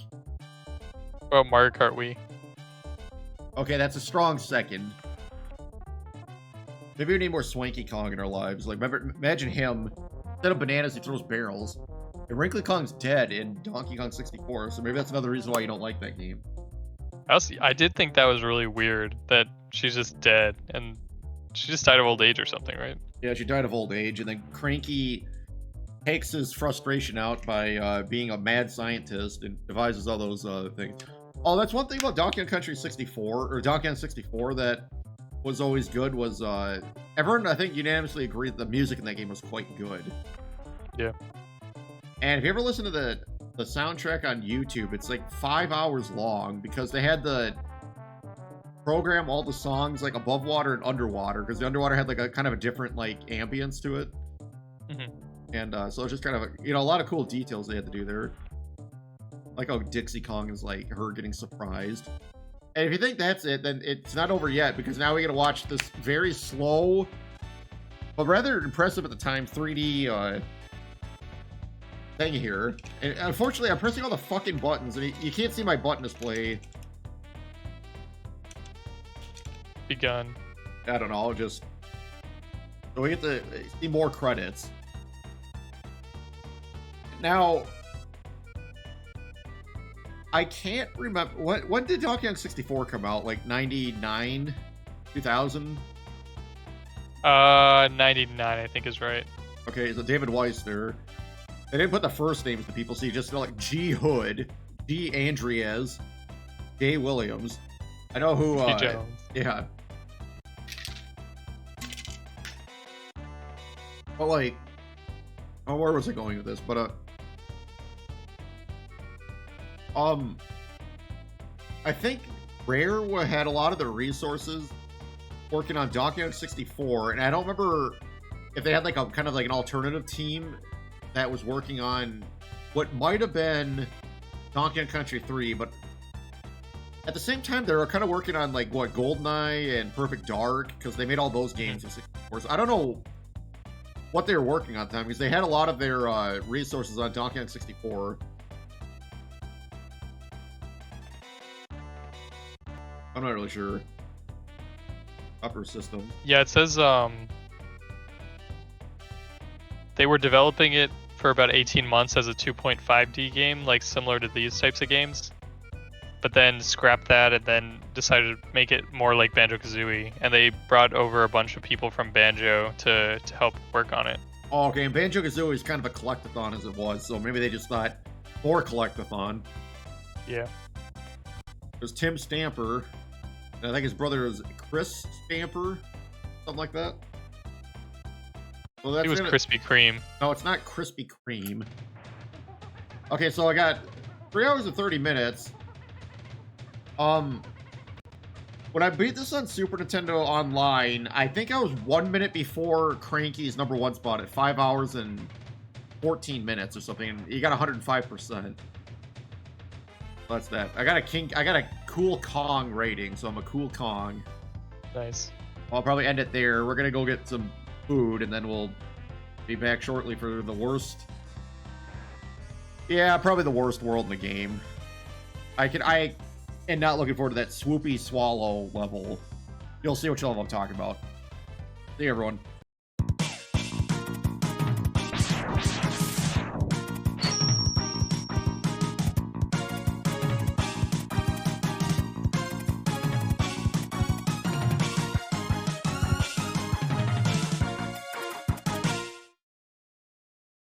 What about Mario Kart Wii? Okay, that's a strong second. Maybe we need more Swanky Kong in our lives. Like, imagine him, instead of bananas, he throws barrels. And Wrinkly Kong's dead in Donkey Kong 64, so maybe that's another reason why you don't like that game. I did think that was really weird, that she's just dead, and she just died of old age or something, right? Yeah, she died of old age, and then Cranky takes his frustration out by being a mad scientist and devises all those things. Oh, that's one thing about Donkey Kong Country 64, or Donkey Kong 64, that was always good, was everyone, I think, unanimously agreed that the music in that game was quite good. Yeah. And if you ever listen to the soundtrack on YouTube, it's like 5 hours long, because they had to program all the songs like above water and underwater, because the underwater had like a kind of a different like ambience to it. Mm-hmm. And so it's just kind of a lot of cool details they had to do there. Like how Dixie Kong is like her getting surprised. And if you think that's it, then it's not over yet, because now we gotta watch this very slow but rather impressive at the time 3D thing here. And unfortunately, I'm pressing all the fucking buttons, and you can't see my button display. Begun. I don't know, just... So we get to see more credits. Now... I can't remember... When did Donkey Kong 64 come out? Like, 99? 2000? 99 I think is right. Okay, so David Weiss there. They didn't put the first names to people, so you just feel like G Hood, G Andreas, J Williams. I know who. G Jones. Yeah. But like, oh, where was I going with this? But I think Rare had a lot of the resources working on Donkey Kong 64, and I don't remember if they had like a kind of like an alternative team that was working on what might have been Donkey Kong Country 3, but at the same time they were kind of working on like what GoldenEye and Perfect Dark, because they made all those games in 64. So I don't know what they were working on at the time, because they had a lot of their resources on Donkey Kong 64. I'm not really sure. Upper system. Yeah, it says they were developing it for about 18 months as a 2.5D game, like similar to these types of games. But then scrapped that and then decided to make it more like Banjo-Kazooie. And they brought over a bunch of people from Banjo to help work on it. Oh, okay, and Banjo-Kazooie is kind of a collectathon as it was, so maybe they just thought more collectathon. Yeah. There's Tim Stamper. And I think his brother is Chris Stamper, something like that. Well, that's it was Krispy Kreme. No, it's not Krispy Kreme. Okay, so I got 3 hours and 30 minutes. When I beat this on Super Nintendo Online, I think I was 1 minute before Cranky's #1 spot at 5 hours and 14 minutes or something. And he got 105%. That's that. I got a Cool Kong rating, so I'm a Cool Kong. Nice. I'll probably end it there. We're gonna go get some food, and then we'll be back shortly for the worst. Yeah, probably the worst world in the game. I am not looking forward to that swoopy swallow level. You'll see which level I'm talking about. See you, everyone.